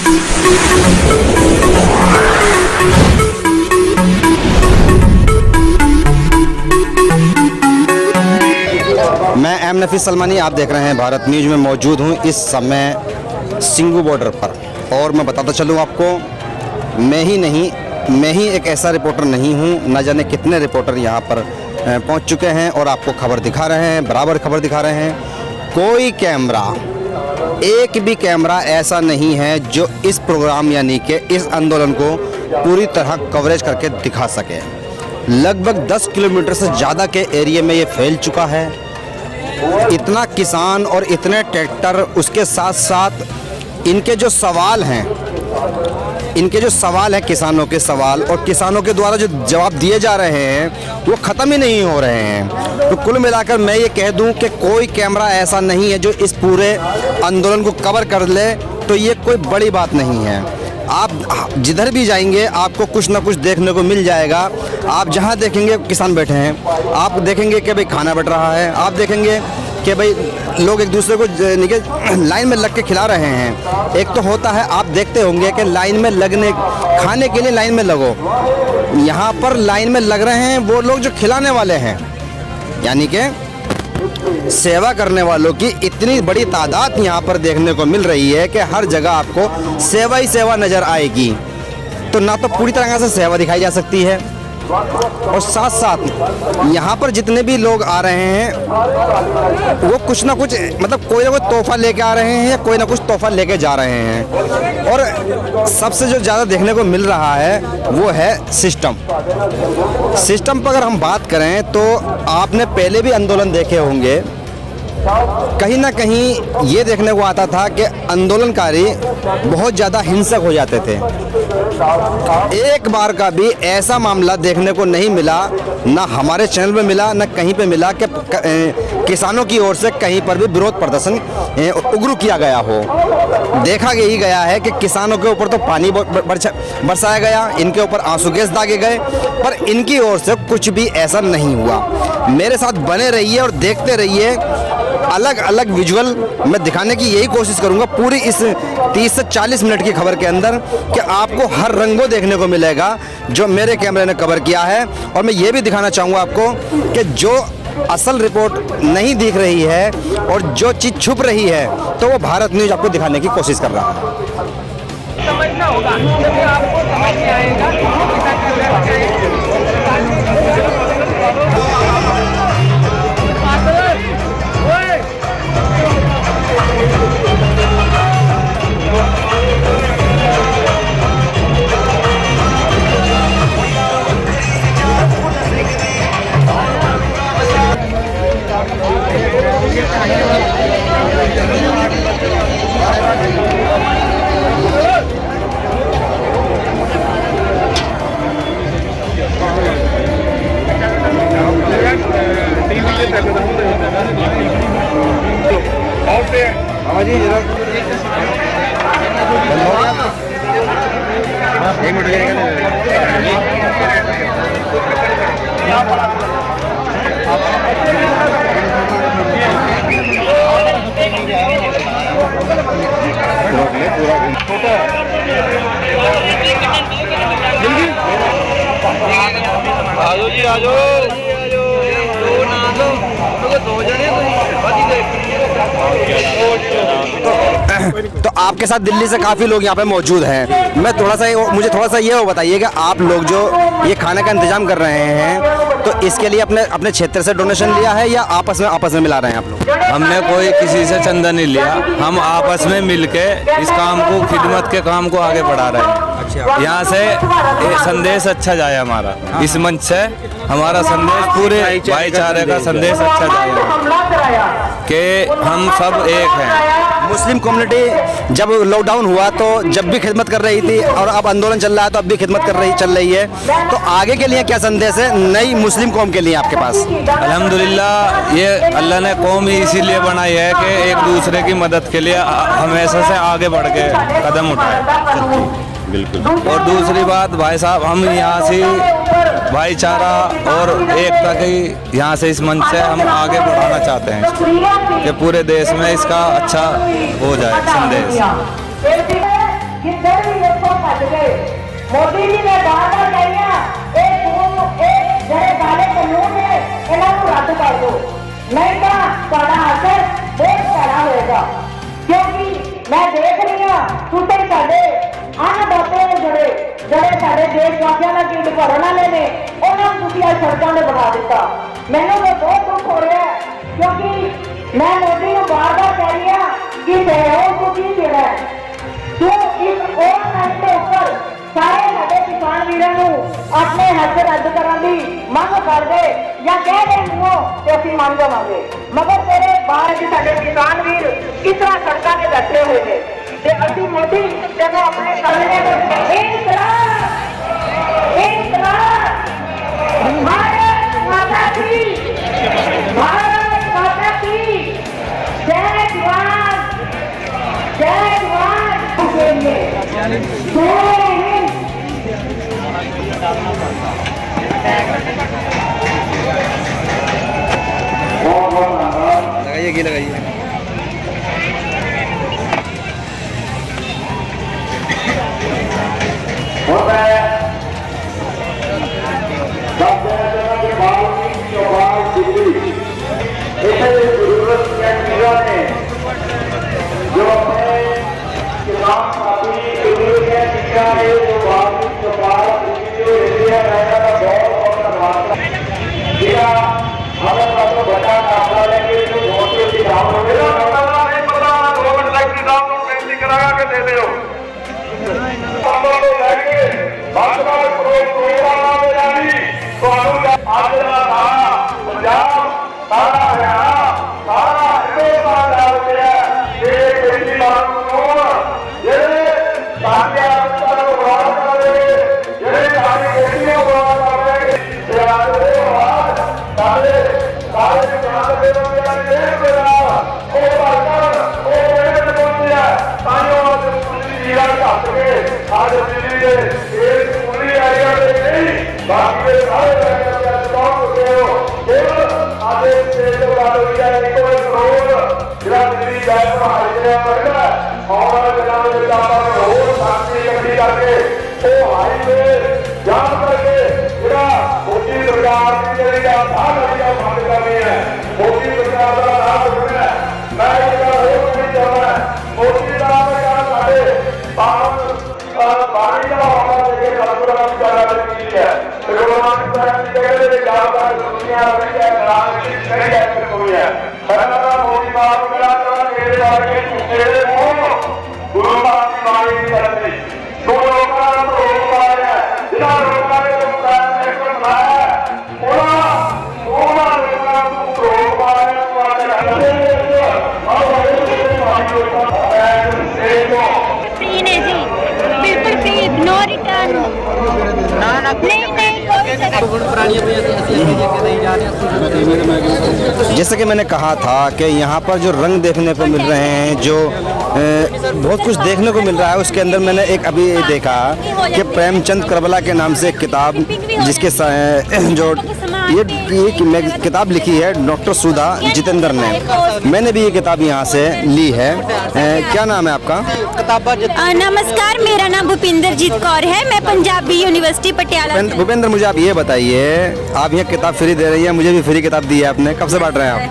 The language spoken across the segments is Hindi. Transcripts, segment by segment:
मैं एम नफीस सलमानी, आप देख रहे हैं भारत न्यूज़ में मौजूद हूँ इस समय सिंगू बॉर्डर पर। और मैं बताता चलूँ आपको, मैं ही एक ऐसा रिपोर्टर नहीं हूँ, न जाने कितने रिपोर्टर यहाँ पर पहुँच चुके हैं और आपको खबर दिखा रहे हैं, बराबर खबर दिखा रहे हैं। कोई कैमरा, एक भी कैमरा ऐसा नहीं है जो इस प्रोग्राम यानी कि इस आंदोलन को पूरी तरह कवरेज करके दिखा सके। लगभग 10 किलोमीटर से ज़्यादा के एरिया में ये फैल चुका है। इतना किसान और इतने ट्रैक्टर, उसके साथ साथ इनके जो सवाल हैं किसानों के सवाल, और किसानों के द्वारा जो जवाब दिए जा रहे हैं वो ख़त्म ही नहीं हो रहे हैं। तो कुल मिलाकर मैं ये कह दूं कि कोई कैमरा ऐसा नहीं है जो इस पूरे आंदोलन को कवर कर ले, तो ये कोई बड़ी बात नहीं है। आप जिधर भी जाएंगे आपको कुछ ना कुछ देखने को मिल जाएगा। आप जहाँ देखेंगे किसान बैठे हैं, आप देखेंगे कि भाई खाना बट रहा है, आप देखेंगे कि भाई लोग एक दूसरे को लाइन में लग के खिला रहे हैं। एक तो होता है, आप देखते होंगे कि लाइन में लगने, खाने के लिए लाइन में लगो, यहाँ पर लाइन में लग रहे हैं वो लोग जो खिलाने वाले हैं, यानी कि सेवा करने वालों की इतनी बड़ी तादाद यहाँ पर देखने को मिल रही है कि हर जगह आपको सेवा ही सेवा नज़र आएगी। तो ना तो पूरी तरह से सेवा दिखाई जा सकती है, और साथ साथ यहाँ पर जितने भी लोग आ रहे हैं वो कुछ ना कुछ, मतलब कोई ना कोई तोहफा लेके आ रहे हैं या कोई ना कुछ तोहफा लेके जा रहे हैं। और सबसे जो ज़्यादा देखने को मिल रहा है वो है सिस्टम पर अगर हम बात करें तो आपने पहले भी आंदोलन देखे होंगे, कहीं ना कहीं ये देखने को आता था कि आंदोलनकारी बहुत ज़्यादा हिंसक हो जाते थे। एक बार का भी ऐसा मामला देखने को नहीं मिला, ना हमारे चैनल में मिला, ना कहीं पे मिला कि किसानों की ओर से कहीं पर भी विरोध प्रदर्शन उग्र किया गया हो। देखा यही गया है कि किसानों के ऊपर तो पानी बरसाया गया, इनके ऊपर आंसू गैस दागे गए, पर इनकी ओर से कुछ भी ऐसा नहीं हुआ। मेरे साथ बने रहिए और देखते रहिए, अलग अलग विजुअल मैं दिखाने की यही कोशिश करूंगा पूरी इस 30 से 40 मिनट की खबर के अंदर, कि आपको हर रंगों देखने को मिलेगा जो मेरे कैमरे ने कवर किया है। और मैं ये भी दिखाना चाहूँगा आपको कि जो असल रिपोर्ट नहीं दिख रही है और जो चीज़ छुप रही है तो वो भारत न्यूज़ आपको दिखाने की कोशिश कर रहा है। समझना होगा, जब आपको समझ में आएगा आजो जी आजो दो जने तो आपके साथ दिल्ली से काफ़ी लोग यहाँ पे मौजूद हैं। मैं मुझे थोड़ा सा ये बताइए कि आप लोग जो ये खाने का इंतजाम कर रहे हैं तो इसके लिए अपने क्षेत्र से डोनेशन लिया है या आपस में मिला रहे हैं आप लोग? हमने कोई किसी से चंदा नहीं लिया, हम आपस में मिलके इस काम को, खिदमत के काम को आगे बढ़ा रहे हैं। अच्छा, यहाँ से संदेश अच्छा जाए हमारा, इस मंच से हमारा संदेश पूरे भाईचारे का संदेश अच्छा जाए कि हम सब एक हैं। मुस्लिम कम्युनिटी जब लॉकडाउन हुआ तो जब भी खिदमत कर रही थी, और अब आंदोलन चल रहा है तो अब भी खिदमत चल रही है, तो आगे के लिए क्या संदेश है नई मुस्लिम कौम के लिए आपके पास? अल्हम्दुलिल्लाह, ये अल्लाह ने कौम ही इसीलिए बनाई है कि एक दूसरे की मदद के लिए हमेशा से आगे बढ़ के कदम उठाए। बिल्कुल। और दूसरी बात भाई साहब, हम यहाँ से भाईचारा और एकता की यहाँ से इस मंच से हम आगे बढ़ाना चाहते हैं कि पूरे देश में इसका अच्छा हो जाए संदेश। मोदी जी ने बार-बार कहिया ਜਿਹੜੇ ਕਾਲੇ ਕਾਨੂੰਨ ਨੇ ਇਹਨਾਂ ਨੂੰ ਰੱਦ ਕਰ ਦਿਓ, ਨਹੀਂ ਤਾਂ ਤੁਹਾਡਾ ਅਸਰ ਬਹੁਤ ਭੈੜਾ ਹੋਏਗਾ। ਕਿਉਂਕਿ ਮੈਂ ਦੇਖ ਰਹੀ ਹਾਂ ਤੁਸੀਂ ਸਾਡੇ ਅੰਨਦਾਤੇ ਨੇ ਜਿਹੜੇ ਸਾਡੇ ਦੇਸ਼ ਵਾਸੀਆਂ ਦਾ ਢਿੱਡ ਭਰਨ ਵਾਲੇ ਨੇ, ਉਹਨਾਂ ਨੂੰ ਤੁਸੀਂ ਅੱਜ ਸੜਕਾਂ 'ਤੇ ਬਿਠਾ ਦਿੱਤਾ। ਮੈਨੂੰ ਤਾਂ ਬਹੁਤ ਦੁੱਖ ਹੋ ਰਿਹਾ ਹੈ, ਕਿਉਂਕਿ ਮੈਂ ਮੋਦੀ ਨੂੰ ਬਾਰ-ਬਾਰ ਕਹਿ ਰਹੀ ਹਾਂ ਕਿ ਸਹਿਯੋਗ ਨੂੰ ਕੀ ਦੇਣਾ ਹੈ। ਤੂੰ ਇਸ ਔਨਲਾਈਨ ਦੇ ਉੱਪਰ ਸਾਰੇ ਸਾਡੇ ਕਿਸਾਨ ਵੀਰਾਂ ਨੂੰ ਆਪਣੇ ਹੱਕ ਰੱਦ ਕਰਨ ਦੀ ਮੰਗ ਕਰਦੇ ਜਾਂ ਕਹਿ ਦੇ ਮੂੰਹੋਂ ਤੇ ਅਸੀਂ ਮੰਨ ਜਾਵਾਂਗੇ, ਮਗਰ ਤੇਰੇ ਬਾਅਦ ਸਾਡੇ ਕਿਸਾਨ ਵੀਰ ਕਿਸ ਤਰ੍ਹਾਂ ਸੜਕਾਂ ਤੇ ਬੈਠੇ ਹੋਏ ਨੇ ਤੇ ਅਸੀਂ ਮੋਦੀ ਤੈਨੂੰ ਆਪਣੇ ਸਾਹਮਣੇ ਇਨਕਲਾਬ ਭਾਰਤ ਮਾਤਾ ਕੀ ਜੈ ਜਵਾਨ जय जवान जय हिंद। लगाइए घी लगाइए। जो अपने किसान साथी जरूरत है शिक्षा है जो बात सरकार इंडिया रहना का बहुत धन्यवाद जिला हमें सब बड़ा काफला लेके जो बहुत ही काम हो गया नहीं पता गवर्नमेंट सेक्रेटरी साहब को बेनती करा के दे दो हम लोग लेके बात-बात प्रोग्राम में जानी तो हम आज का पंजाब सारा हरियाणा सारा हिंदुस्तान डाल दिया जैसे कि मैंने कहा था कि यहाँ पर जो रंग देखने को मिल रहे हैं, जो बहुत कुछ देखने को मिल रहा है, उसके अंदर मैंने एक अभी देखा कि प्रेमचंद करबला के नाम से एक किताब जिसके जो ये किताब लिखी है डॉक्टर सुधा जितेंद्र ने। मैंने भी ये किताब यहाँ से ली है। क्या नाम है आपका? नमस्कार, मेरा नाम भूपिंदरजीत कौर है, मैं पंजाबी यूनिवर्सिटी पटियाला। भूपेंद्र, मुझे आप ये बताइए, आप यहाँ किताब फ्री दे रही हैं, मुझे भी फ्री किताब दी है आपने, कब से बांट रहे हैं आप?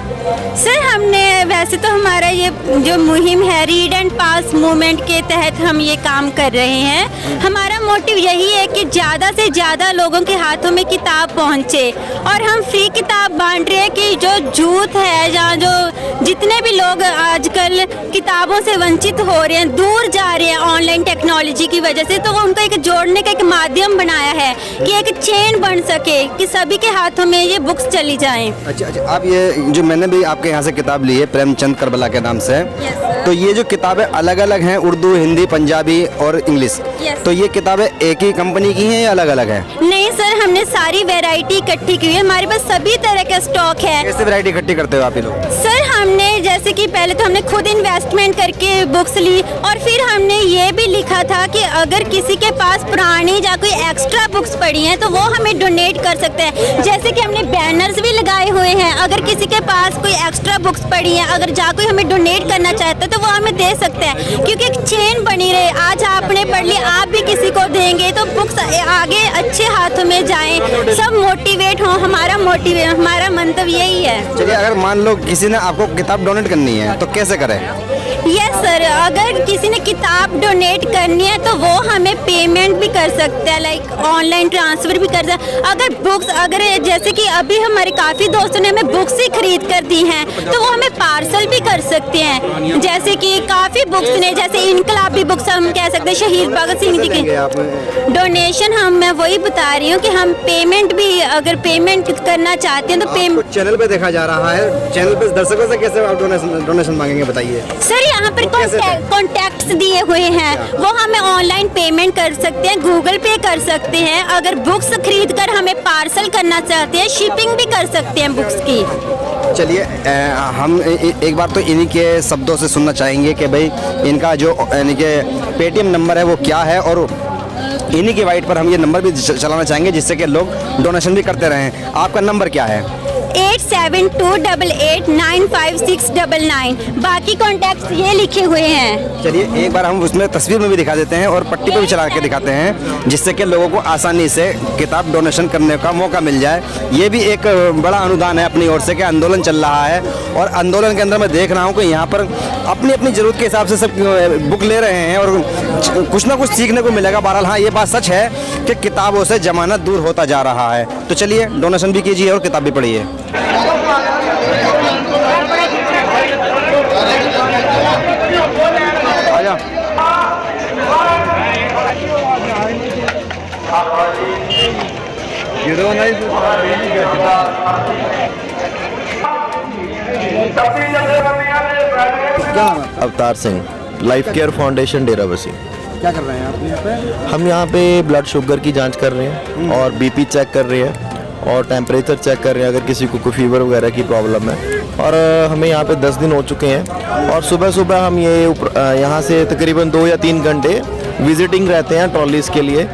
सर, हमने वैसे तो हमारा ये जो मुहिम है रीड एंड पास मूवमेंट के तहत हम ये काम कर रहे हैं। हमारा मोटिव यही है कि ज़्यादा से ज़्यादा लोगों के हाथों में किताब पहुँचे और हम फ्री किताब बांट रहे हैं कि जो यूथ है या जो जितने भी लोग आजकल किताबों से वंचित हो रहे हैं, दूर जा रहे हैं ऑनलाइन टेक्नोलॉजी की वजह से, तो वो उनको एक जोड़ने का एक माध्यम बनाया है कि एक चेन बन सके कि सभी के हाथों में ये बुक्स चली जाएं। अच्छा, आप ये जो मैंने भी आपके यहाँ से किताब ली है प्रेमचंद करबला के नाम से, तो ये जो किताबें अलग अलग हैं, उर्दू, हिंदी, पंजाबी और इंग्लिश, तो ये किताबें एक ही कंपनी की हैं या अलग अलग हैं? नहीं सर, हमने सारी वैरायटी इकट्ठी की है, हमारे पास सभी तरह का स्टॉक है। कैसे वैरायटी इकट्ठी करते हो आप ये लोग? सर, हमने जैसे कि पहले तो हमने खुद इन्वेस्टमेंट करके बुक्स ली और फिर हमने ये भी लिखा था कि अगर किसी के पास पुरानी या कोई एक्स्ट्रा बुक्स पड़ी हैं तो वो हमें डोनेट कर सकते हैं। जैसे कि हमने बैनर्स भी लगाए हुए हैं, अगर किसी के पास कोई एक्स्ट्रा बुक्स पड़ी हैं, अगर जा कोई हमें डोनेट करना चाहता है तो वो हमें दे सकते हैं, क्योंकि एक चेन बनी रहे। आज आपने पढ़ ली, आप भी किसी को देंगे तो बुक्स आगे अच्छे हाथों में जाएं, सब मोटिवेट हों। हमारा मंतव्य यही है। चलिए, अगर मान लो किसी ने आपको किताब डोनेट करनी है तो कैसे करें? यस सर, अगर किसी ने किताब डोनेट करनी है तो वो हमें पेमेंट भी कर सकते हैं, लाइक ऑनलाइन ट्रांसफर भी कर सकते हैं। अगर बुक्स, अगर जैसे कि अभी हमारे काफ़ी दोस्तों ने हमें बुक्स ही खरीद कर दी हैं तो वो हमें पार्सल भी कर सकते हैं। जैसे कि काफ़ी बुक्स ने, जैसे इनकलाबी बुक्स हम कह सकते हैं, शहीद भगत सिंह जी की डोनेशन मैं वही बता रही हूँ कि हम पेमेंट भी, अगर पेमेंट करना चाहते हैं तो पेमेंट। चैनल पे देखा जा रहा है, चैनल पे दर्शकों से कैसे आप डोनेशन मांगेंगे, बताइए सर। यहाँ पर कॉन्टैक्ट्स दिए हुए हैं, वो हमें ऑनलाइन पेमेंट कर सकते हैं, गूगल पे कर सकते हैं। अगर बुक्स खरीद कर हमें पार्सल करना चाहते हैं, शिपिंग भी कर सकते हैं बुक्स की। चलिए, हम एक बार तो इन्हीं के शब्दों से सुनना चाहेंगे कि भाई इनका जो यानी कि पेटीएम नंबर है वो क्या है, और इन्हीं के वाइट पर हम ये नंबर भी चलाना चाहेंगे जिससे कि लोग डोनेशन भी करते रहें। आपका नंबर क्या है? 8728895699। बाकी कॉन्टैक्ट्स ये लिखे हुए हैं। चलिए, एक बार हम उसमें तस्वीर में भी दिखा देते हैं और पट्टी पे भी चला के दिखाते हैं जिससे कि लोगों को आसानी से किताब डोनेशन करने का मौका मिल जाए। ये भी एक बड़ा अनुदान है अपनी ओर से कि आंदोलन चल रहा है, और आंदोलन के अंदर मैं देख रहा हूँ कि यहाँ पर अपनी अपनी ज़रूरत के हिसाब से सब बुक ले रहे हैं और कुछ ना कुछ सीखने को मिलेगा। बहरहाल हाँ, ये बात सच है कि किताबों से जमानत दूर होता जा रहा है। तो चलिए, डोनेशन भी कीजिए और किताब भी पढ़िए। आजा। Avtar Singh, life care foundation डेरा बसी। क्या कर रहे हैं आप यहाँ पे? हम यहाँ पे ब्लड शुगर की जांच कर रहे हैं और बीपी चेक कर रहे हैं और टेम्परेचर चेक कर रहे हैं अगर किसी को कोई फीवर वगैरह की प्रॉब्लम है। और हमें यहाँ पे 10 दिन हो चुके हैं और सुबह सुबह हम ये यहाँ से तकरीबन 2 या 3 घंटे विजिटिंग रहते हैं ट्रॉलीज़ के लिए।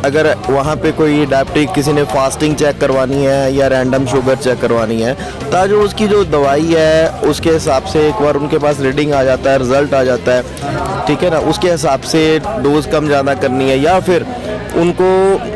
अगर वहाँ पे कोई डायबिटिक किसी ने फास्टिंग चेक करवानी है या रैंडम शुगर चेक करवानी है, ताकि उसकी जो दवाई है उसके हिसाब से एक बार उनके पास रीडिंग आ जाता है, रिज़ल्ट आ जाता है, ठीक है ना। उसके हिसाब से डोज कम ज़्यादा करनी है या फिर उनको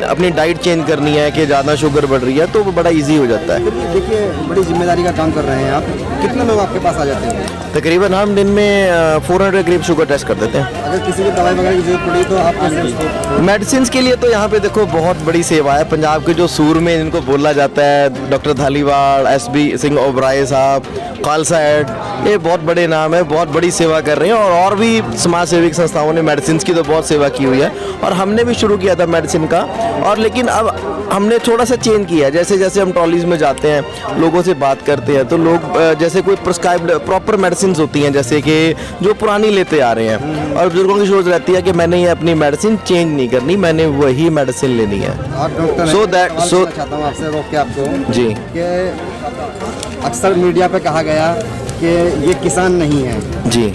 अपनी डाइट चेंज करनी है कि ज़्यादा शुगर बढ़ रही है, तो वो बड़ा इजी हो जाता है। देखिए, बड़ी जिम्मेदारी का काम कर रहे हैं आप। कितने लोग आपके पास आ जाते हैं? तकरीबन हम दिन में 400 करीब शुगर टेस्ट कर देते हैं। अगर किसी को दवाई वगैरह की जरूरत पड़ी तो आप कैसे? मेडिसिन के लिए तो यहाँ पे देखो बहुत बड़ी सेवा है। पंजाब के जो सूर में जिनको बोला जाता है, डॉक्टर धालीवाल, SB सिंह ओबराय साहब, खालसा एड, ये बहुत बड़े नाम है, बहुत बड़ी सेवा कर रहे हैं। और भी समाज सेविक संस्थाओं ने मेडिसिन की तो बहुत सेवा की हुई है और हमने भी शुरू किया था मेडिसिन का। और लेकिन अब हमने थोड़ा सा चेंज किया है। जैसे जैसे हम ट्रॉलीज में जाते हैं, लोगों से बात करते हैं, तो लोग जैसे कोई प्रिस्क्राइब्ड प्रॉपर मेडिसिन होती हैं जैसे कि जो पुरानी लेते आ रहे हैं, और बुजुर्गों की सोच रहती है कि मैंने ये अपनी मेडिसिन चेंज नहीं करनी, मैंने वही मेडिसिन लेनी है। सो दैट चाहता हूँ आपसे रोक के आपको जी कि अक्सर मीडिया पे कहा गया कि ये किसान नहीं है। जी,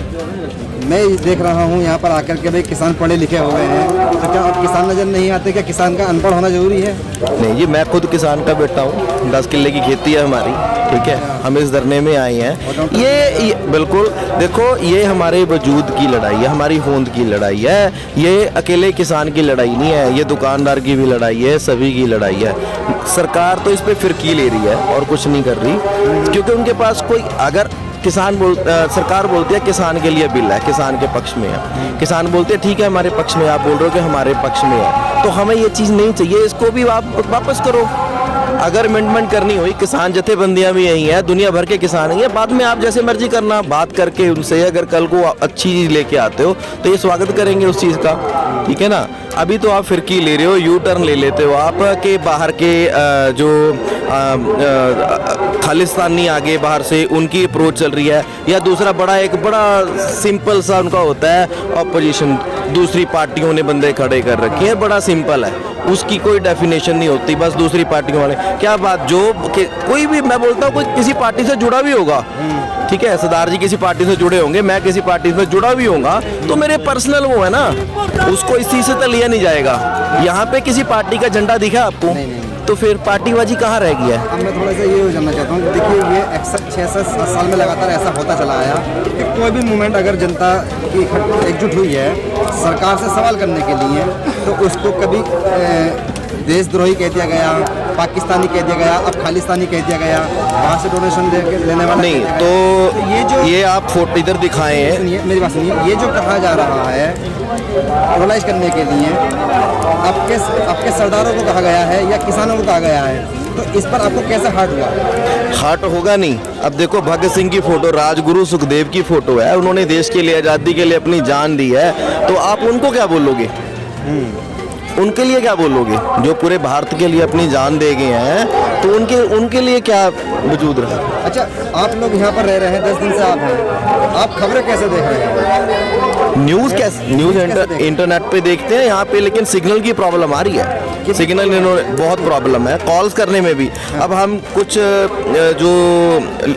मैं देख रहा हूँ यहाँ पर आकर के भाई किसान पढ़े लिखे हुए हैं, तो क्या आप किसान नजर नहीं आते? क्या किसान का अनपढ़ होना जरूरी है? नहीं जी, मैं खुद किसान का बेटा हूँ, 10 किले की खेती है हमारी, ठीक है। हम इस धरने में आए हैं। ये बिल्कुल देखो, ये हमारे वजूद की लड़ाई है, हमारी होंद की लड़ाई है। ये अकेले किसान की लड़ाई नहीं है, ये दुकानदार की भी लड़ाई है, सभी की लड़ाई है। सरकार तो इस पर फिरकी ले रही है और कुछ नहीं कर रही, क्योंकि उनके पास कोई, अगर सरकार बोलती है किसान के लिए बिल है, किसान के पक्ष में है, किसान बोलते हैं ठीक है हमारे पक्ष में, आप बोल रहे हो कि हमारे पक्ष में है, तो हमें ये चीज़ नहीं चाहिए, इसको भी आप वापस करो। अगर अमेंडमेंट करनी हुई, किसान जथेबंदियां भी यही है, दुनिया भर के किसान ही है, बाद में आप जैसे मर्जी करना, बात करके उनसे अगर कल को अच्छी चीज़ लेके आते हो तो ये स्वागत करेंगे उस चीज़ का, ठीक है ना। अभी तो आप फिरकी ले रहे हो, यू टर्न ले लेते हो आप के बाहर के जो खालिस्तानी आगे बाहर से उनकी अप्रोच चल रही है, या दूसरा एक बड़ा सिंपल सा उनका होता है ऑपोजिशन, दूसरी पार्टियों ने बंदे खड़े कर रखे हैं, बड़ा सिंपल है, उसकी कोई डेफिनेशन नहीं होती, बस दूसरी पार्टियों वाले क्या बात, जो कोई भी, मैं बोलता हूँ कोई किसी पार्टी से जुड़ा भी होगा, ठीक है, सरदार जी किसी पार्टी से जुड़े होंगे, मैं किसी पार्टी से जुड़ा भी होऊंगा, तो मेरे पर्सनल वो है ना, उसको इसी से तो लिया नहीं जाएगा। यहाँ पे किसी पार्टी का झंडा दिखा आपको? तो फिर पार्टीबाजी कहाँ रह गया है? अब मैं थोड़ा सा ये जानना चाहता हूँ, देखिए ये अक्सर 6-7 साल में लगातार ऐसा होता चला आया कि कोई भी मूवमेंट अगर जनता की एकजुट हुई है सरकार से सवाल करने के लिए, तो उसको कभी देशद्रोही कह दिया गया, पाकिस्तानी कह दिया गया, अब खालिस्तानी कह दिया गया, वहाँ से डोनेशन लेने वाला नहीं, तो ये आप फोटो इधर दिखाए हैं। सुनिए मेरी बात सुनिए, ये जो कहा जा रहा है प्रोलाइज करने के लिए आपके सरदारों को कहा गया है या किसानों को कहा गया है, तो इस पर आपको कैसे हर्ट हुआ? हर्ट होगा नहीं। अब देखो भगत सिंह की फोटो, राजगुरु सुखदेव की फोटो है, उन्होंने देश के लिए, आज़ादी के लिए अपनी जान दी है, तो आप उनको क्या बोलोगे? उनके लिए क्या बोलोगे जो पूरे भारत के लिए अपनी जान दे गए हैं, तो उनके लिए क्या वजूद रहा? अच्छा, आप लोग यहाँ पर रह रहे हैं, 10 दिन से आप हैं, आप खबरें कैसे देख रहे हैं? न्यूज़ इंटरनेट पे देखते हैं यहाँ पे, लेकिन सिग्नल की प्रॉब्लम आ रही है। सिग्नल बहुत प्रॉब्लम है कॉल्स करने में भी। अब हम कुछ जो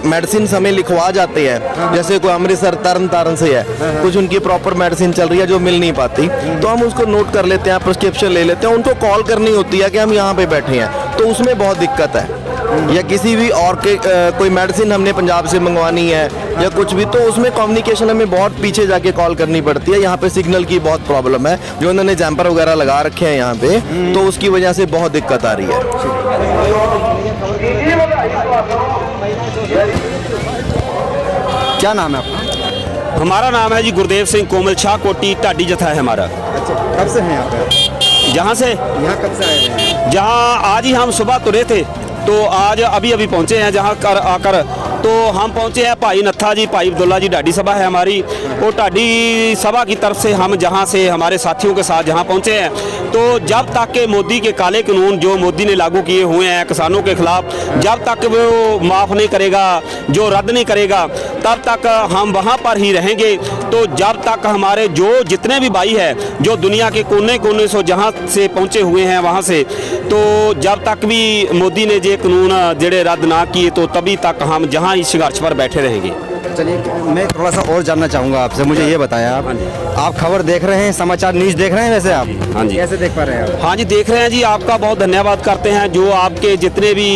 मेडिसिन हमें लिखवा जाते हैं, जैसे कोई अमृतसर तरन तारण से है, कुछ उनकी प्रॉपर मेडिसिन चल रही है जो मिल नहीं पाती, तो हम उसको नोट कर लेते हैं, प्रिस्क्रिप्शन ले लेते हैं, उनको कॉल करनी होती है कि हम यहाँ पे बैठे हैं, तो उसमें बहुत दिक्कत है। या किसी भी और के कोई मेडिसिन हमने पंजाब से मंगवानी है या कुछ भी, तो उसमें कम्युनिकेशन हमें बहुत पीछे जाके कॉल करनी पड़ती है। यहाँ पे सिग्नल की बहुत प्रॉब्लम है, जो उन्होंने जैम्पर वगैरह लगा रखे हैं यहाँ पे, तो उसकी वजह से बहुत दिक्कत आ रही है। क्या नाम है आपका? हमारा नाम है जी गुरदेव सिंह कोमल शाह, कोटी ढाडी जथा है हमारा। अच्छा, कब से हैं यहाँ पे? जहाँ से यहाँ कब से आए हैं? जहाँ आज ही हम सुबह तुरे थे, तो आज अभी पहुँचे हैं जहाँ आकर तो हम पहुँचे हैं भाई नत्था जी, भाई अब्दुल्ला जी, ढाडी सभा है हमारी, और ढाडी सभा की तरफ से हम जहाँ से हमारे साथियों के साथ जहाँ पहुँचे हैं, तो जब तक के मोदी के काले कानून जो मोदी ने लागू किए हुए हैं किसानों के खिलाफ, जब तक वो माफ़ नहीं करेगा, जो रद्द नहीं करेगा, तब तक हम वहाँ पर ही रहेंगे। तो जब तक हमारे जो जितने भी भाई हैं जो दुनिया के कोने कोने से जहाँ से पहुँचे हुए हैं वहाँ से, तो जब तक भी मोदी ने ये कानून जड़े रद्द ना किए, तो तभी तक हम जहाँ इस संघर्ष पर बैठे रहेंगे। चलिए, मैं थोड़ा सा और जानना चाहूँगा आपसे, मुझे ये बताएं, आप खबर देख रहे हैं, समाचार न्यूज़ देख रहे हैं वैसे आप? हाँ जी। कैसे देख पा रहे हैं आप? हाँ जी, देख रहे हैं जी, आपका बहुत धन्यवाद करते हैं। जो आपके जितने भी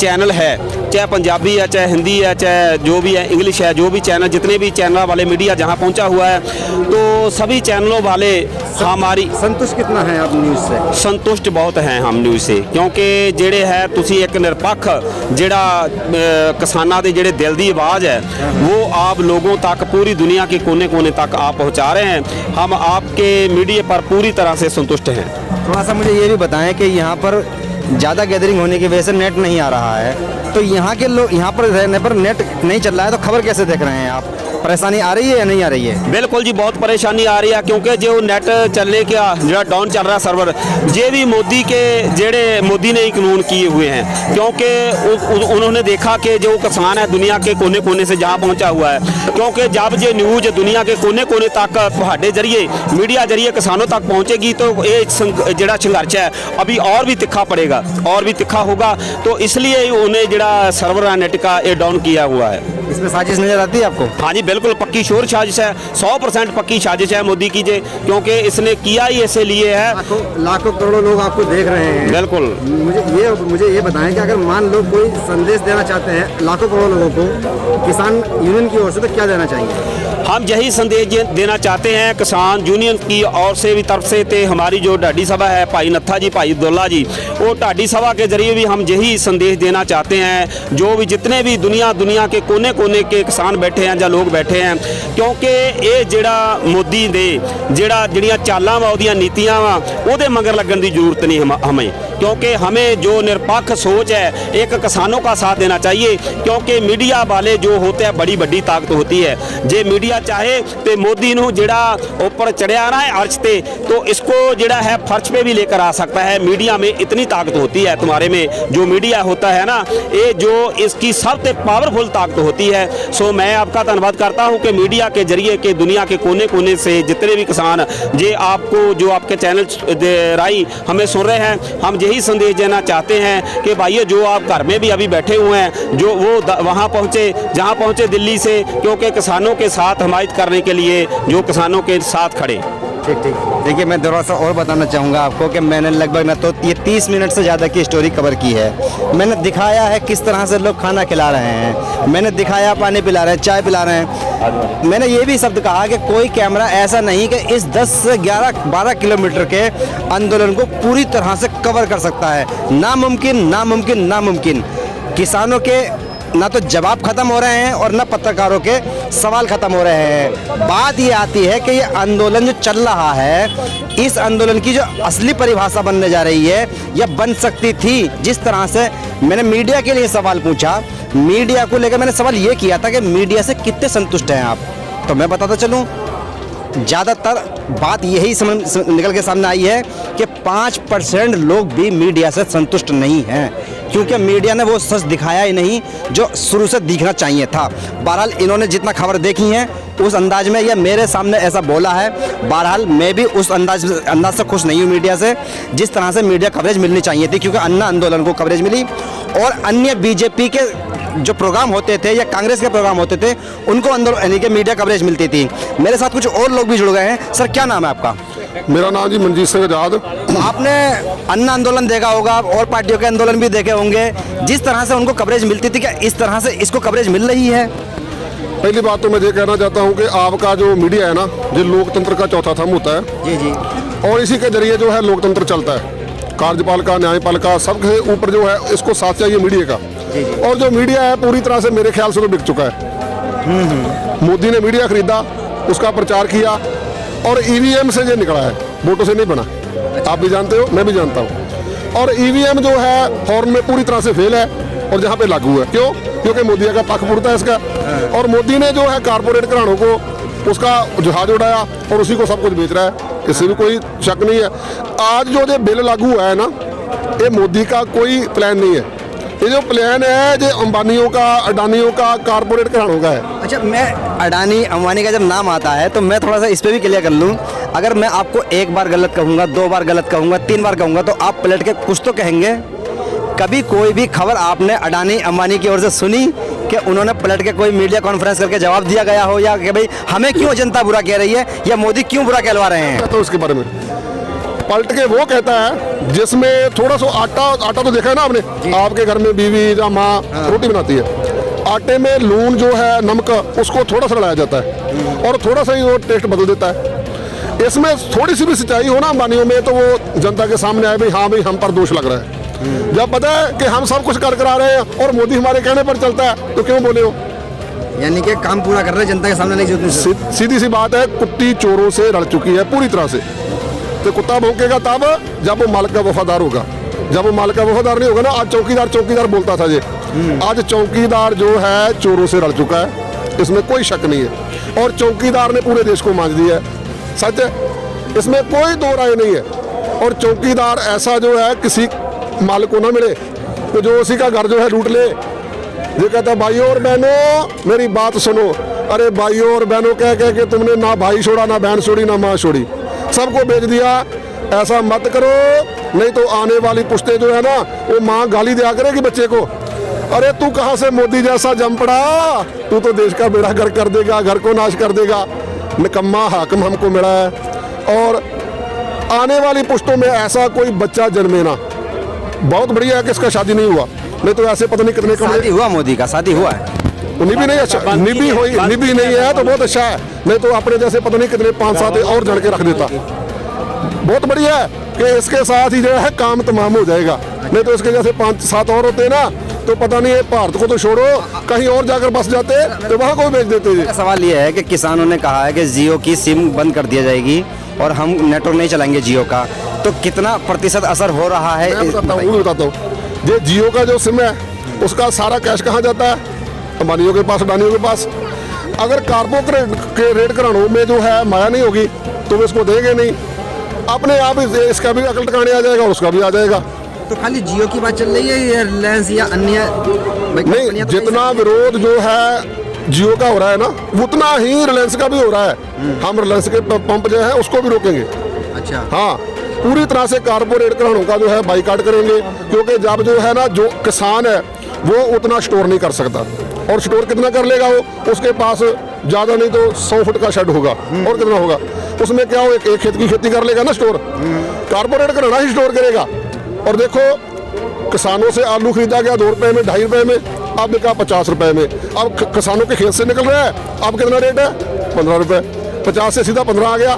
चैनल है, चाहे पंजाबी है, चाहे हिंदी है, चाहे जो भी है, इंग्लिश है, जो भी चैनल, जितने भी चैनल वाले मीडिया जहाँ पहुँचा हुआ है, तो सभी चैनलों वाले हमारी संतुष्ट कितना है आप न्यूज़ से? संतुष्ट बहुत हैं हम न्यूज़ से, क्योंकि ਜਿਹੜੇ है तुसी एक निरपक्ष ਜਿਹੜਾ किसानों के ਜਿਹੜੇ दिल की आवाज़ है, वो आप लोगों तक, पूरी दुनिया के कोने कोने तक आप पहुँचा रहे हैं। हम आपके मीडिया पर पूरी तरह से संतुष्ट हैं। थोड़ा सा मुझे ये भी बताएं कि यहाँ पर ज़्यादा गैदरिंग होने की वजह से नेट नहीं आ रहा है, तो यहाँ के लोग यहाँ पर रहने पर नेट नहीं चल रहा है, तो खबर कैसे देख रहे हैं आप? परेशानी आ रही है या नहीं आ रही है? बिल्कुल जी, बहुत परेशानी आ रही है, क्योंकि जो नेट चलने का जो डाउन चल रहा है सर्वर, ये भी मोदी के जेड़े मोदी ने ही कानून किए हुए हैं, क्योंकि उन्होंने देखा कि जो किसान है दुनिया के कोने कोने से जहाँ पहुँचा हुआ है, क्योंकि जब ये न्यूज़ दुनिया के कोने कोने तक ਤੁਹਾਡੇ जरिए मीडिया जरिए किसानों तक पहुँचेगी, तो ये जड़ा संघर्ष है अभी और भी तिखा पड़ेगा, और भी तिखा होगा। तो इसलिए उन्हें जड़ा सर्वर नेट का ये डाउन किया हुआ है। इसमें साजिश नजर आती है आपको? हाँ जी, बिल्कुल पक्की शोर साजिश है, 100% पक्की साजिश है मोदी की, जे क्योंकि इसने किया ही ऐसे लिए है। लाखों करोड़ों लोग आपको देख रहे हैं। बिल्कुल। मुझे ये बताएं कि अगर मान लो कोई संदेश देना चाहते हैं लाखों करोड़ों लोगों को किसान यूनियन की ओर से, तो क्या देना चाहिए? हम यही संदेश देना चाहते हैं किसान यूनियन की ओर से भी, तरफ से, ते हमारी जो ढाडी सभा है, भाई नत्था जी, भाई अब्दुल्ला जी, वो ढाडी सभा के जरिए भी हम यही संदेश देना चाहते हैं, जो भी जितने भी दुनिया के कोने कोने के किसान बैठे हैं या लोग बैठे हैं, क्योंकि ये जड़ा मोदी दे जड़ियाँ चालां वा उहदियां नीतियां वा उहदे मगर लगन की जरूरत नहीं हमें, क्योंकि हमें जो निरपक्ष सोच है, एक किसानों का साथ देना चाहिए, क्योंकि मीडिया वाले जो होते हैं बड़ी बड़ी ताकत होती है। जे मीडिया चाहे तो मोदी नूं जिहड़ा ऊपर चढ़िया ना है अर्श पे, तो इसको जिहड़ा है फर्श पे भी लेकर आ सकता है। मीडिया में इतनी ताकत होती है, तुम्हारे में जो मीडिया होता है ना, ये जो इसकी सबसे पावरफुल ताकत होती है। सो मैं आपका धन्यवाद करता हूँ कि मीडिया के जरिए के दुनिया के कोने कोने से जितने भी किसान जे आपको जो आपके चैनल राही हमें सुन रहे हैं, हम यही संदेश देना चाहते हैं कि भाइयों, जो आप घर में भी अभी बैठे हुए हैं, जो वो वहाँ पहुँचे जहाँ पहुँचे दिल्ली से, क्योंकि किसानों के साथ हिमायत करने के लिए, जो किसानों के साथ खड़े। ठीक ठीक। देखिए मैं थोड़ा सा और बताना चाहूँगा आपको कि मैंने लगभग ना तो ये 30 मिनट से ज़्यादा की स्टोरी कवर की है। मैंने दिखाया है किस तरह से लोग खाना खिला रहे हैं, मैंने दिखाया पानी पिला रहे हैं, चाय पिला रहे हैं। मैंने ये भी शब्द कहा कि कोई कैमरा ऐसा नहीं कि इस 10 से 11-12 किलोमीटर के आंदोलन को पूरी तरह से कवर कर सकता है। नामुमकिन, नामुमकिन, नामुमकिन। किसानों के ना तो जवाब खत्म हो रहे हैं और ना पत्रकारों के सवाल खत्म हो रहे हैं। बात ये आती है कि ये आंदोलन जो चल रहा है, इस आंदोलन की जो असली परिभाषा बनने जा रही है या बन सकती थी, जिस तरह से मैंने मीडिया के लिए सवाल पूछा, मीडिया को लेकर मैंने सवाल ये किया था कि मीडिया से कितने संतुष्ट हैं आप, तो मैं बताता चलूँ ज़्यादातर बात यही निकल के सामने आई है कि 5% लोग भी मीडिया से संतुष्ट नहीं हैं, क्योंकि मीडिया ने वो सच दिखाया ही नहीं जो शुरू से दिखना चाहिए था। बहरहाल इन्होंने जितना खबर देखी है उस अंदाज में या मेरे सामने ऐसा बोला है। बहरहाल मैं भी उस अंदाज से खुश नहीं हूँ मीडिया से, जिस तरह से मीडिया कवरेज मिलनी चाहिए थी, क्योंकि अन्ना आंदोलन को कवरेज मिली और अन्य बीजेपी के जो प्रोग्राम होते थे या कांग्रेस के प्रोग्राम होते थे उनको यानी कि मीडिया कवरेज मिलती थी। मेरे साथ कुछ और लोग भी जुड़ गए हैं। सर क्या नाम है आपका? मेरा नाम जी मनजीत सिंह आजाद। आपने अन्ना आंदोलन देखा होगा और पार्टियों के आंदोलन भी देखे होंगे, जिस तरह से उनको कवरेज मिलती थी, क्या इस तरह से इसको कवरेज मिल रही है? पहली बात तो मैं ये कहना चाहता हूँ कि आपका जो मीडिया है ना, ये लोकतंत्र का चौथा थंब होता है। जी जी। और इसी के जरिए जो है लोकतंत्र चलता है, कार्यपालिका, न्यायपालिका, सबसे ऊपर जो है इसको साथ चाहिए मीडिया का। और जो मीडिया है पूरी तरह से मेरे ख्याल से तो बिक चुका है। मोदी ने मीडिया खरीदा, उसका प्रचार किया और ईवीएम से ये निकला है, वोटों से नहीं बना। आप भी जानते हो, मैं भी जानता हूँ। और ईवीएम जो है फॉर्म में पूरी तरह से फेल है और जहाँ पे लागू है। क्यों? क्योंकि मोदी का पक्ष पुरता है इसका। और मोदी ने जो है कारपोरेट घरानों को उसका जहाज उड़ाया और उसी को सब कुछ बेच रहा है, इससे भी कोई शक नहीं है। आज जो ये बिल लागू हुआ है ना, ये मोदी का कोई प्लान नहीं है। ये जो प्लान है जो अंबानियों का, अडानियों का, कारपोरेट घरानों का है। अच्छा, मैं अडानी अंबानी का जब नाम आता है तो मैं थोड़ा सा इस पे भी क्लियर कर लूँ। अगर मैं आपको एक बार गलत कहूँगा, 2 बार गलत कहूँगा, 3 बार कहूँगा तो आप पलट के कुछ तो कहेंगे। कभी कोई भी खबर आपने अडानी अंबानी की ओर से सुनी कि उन्होंने पलट के कोई मीडिया कॉन्फ्रेंस करके जवाब दिया गया हो, या कि भाई हमें क्यों जनता बुरा कह रही है या मोदी क्यों बुरा कहलवा रहे हैं? तो उसके बारे में पलट के वो कहता है जिसमें थोड़ा सा आटा तो देखा है ना आपने, आपके घर में बीवी या माँ रोटी बनाती है, आटे में लून जो है, नमक, उसको थोड़ा सा लगाया जाता है और थोड़ा सा ही वो टेस्ट बदल देता है। इसमें थोड़ी सी भी सच्चाई हो ना अंबानियों में, तो वो जनता के सामने आए भाई हाँ भाई हम पर दोष लग रहा है। जब पता है कि हम सब कुछ कर करा रहे हैं और मोदी हमारे कहने पर चलता है, तो क्यों बोले हो? यानी कि काम पूरा कर रहे हैं, जनता के सामने नहीं जुटने। सीधी सी बात है, कुत्ती चोरों से लड़ चुकी है पूरी तरह से। तो कुत्ता भौंकेगा तब जब वो मालिक का वफादार होगा। जब वो मालिक का वफादार नहीं होगा ना, आज चौकीदार बोलता था ये, आज चौकीदार जो है चोरों से लड़ चुका है, इसमें कोई शक नहीं है। और चौकीदार ने पूरे देश को मांझ दिया है, सच है, इसमें कोई दो राय नहीं है। और चौकीदार ऐसा जो है किसी मालिक को ना मिले तो जो उसी का घर जो है लूट ले। ये कहता है भाइयों और बहनों मेरी बात सुनो। अरे भाइयों और बहनों कह के तुमने ना भाई छोड़ा, ना बहन छोड़ी, ना माँ छोड़ी, सबको बेच दिया। ऐसा मत करो, नहीं तो आने वाली पुश्तें जो है ना, वो माँ गाली दिया करेगी बच्चे को, अरे तू कहाँ से मोदी जैसा जम पड़ा, तू तो देश का बेड़ा गर्क कर देगा, घर को नाश कर देगा, निकम्मा हाकिम हमको मिला है। और आने वाली पुश्तों में ऐसा कोई बच्चा जन्मे ना। बहुत बढ़िया है कि इसका शादी नहीं हुआ, नहीं तो ऐसे पता नहीं कितने शादी हुआ, मोदी का शादी हुआ है, निभी नहीं, अच्छा निभी नहीं है तो बहुत अच्छा है, नहीं तो अपने जैसे पता नहीं कितने 5-7 और जड़ के रख देता। बहुत बढ़िया है कि इसके साथ ही जो है काम तमाम हो जाएगा, नहीं तो इसके जैसे 5-7 और होते ना तो पता नहीं है, भारत को तो छोड़ो कहीं और जाकर बस जाते तो वहाँ को बेच देते। सवाल ये है कि किसानों ने कहा है कि जियो की सिम बंद कर दिया जाएगी और हम नेटवर्क नहीं चलाएंगे जियो का, तो कितना प्रतिशत असर हो रहा है? मैं बताता हूँ, ये जियो का जो सिम है उसका सारा कैश कहाँ जाता है? अंबानियों के पास, अडानियों के पास। अगर कारपोरेट के रेट घरानों में जो है माया नहीं होगी तो वे इसको देंगे नहीं, अपने आप इसका भी अकल टकाने आ जाएगा और उसका भी आ जाएगा। तो खाली जियो की बात चल रही है या रिलायंस या अन्य? नहीं, जितना विरोध जो है जियो का हो रहा है ना, उतना ही रिलायंस का भी हो रहा है। हम रिलायंस के पंप जो है उसको भी रोकेंगे। अच्छा, हाँ, पूरी तरह से कारपोरेट घरानों का जो है बाइकाट करेंगे, क्योंकि जब जो है ना जो किसान है वो उतना स्टोर नहीं कर सकता, और स्टोर कितना कर लेगा वो, उसके पास ज़्यादा नहीं तो 100 फुट का शेड होगा। और कितना होगा उसमें, क्या हो एक खेत की खेती कर लेगा ना स्टोर, कारपोरेट कराना ही स्टोर करेगा। और देखो किसानों से आलू खरीदा गया 2 रुपए में, 2.5 रुपए में, अब बिका 50 रुपए में। अब किसानों के खेत से निकल रहा है, अब कितना रेट है 15 रुपए, 50 से सीधा 15 आ गया।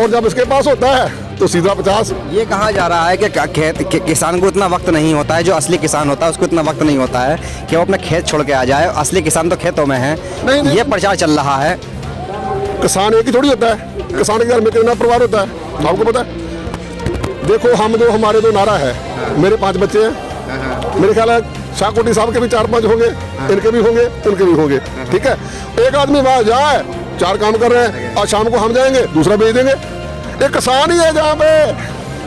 और जब इसके पास होता है तो सीधा 50। ये कहा जा रहा है कि किसान को इतना वक्त नहीं होता है, जो असली किसान होता है उसको इतना वक्त नहीं होता है कि वो अपना खेत छोड़ के आ जाए। असली किसान तो खेतों में है। नहीं। ये प्रचार चल रहा है। किसान एक ही थोड़ी होता है, किसान के घर में कितना परिवार होता है आपको पता है। देखो हम जो हमारे जो नारा है, मेरे 5 बच्चे हैं, मेरे ख्याल है शाहकोटी साहब के भी 4-5 होंगे, इनके भी होंगे, उनके भी होंगे। ठीक है, एक आदमी वहां जाए 4 काम कर रहे हैं और शाम को हम जाएंगे दूसरा बेच देंगे। एक किसान ही है जहाँ पे,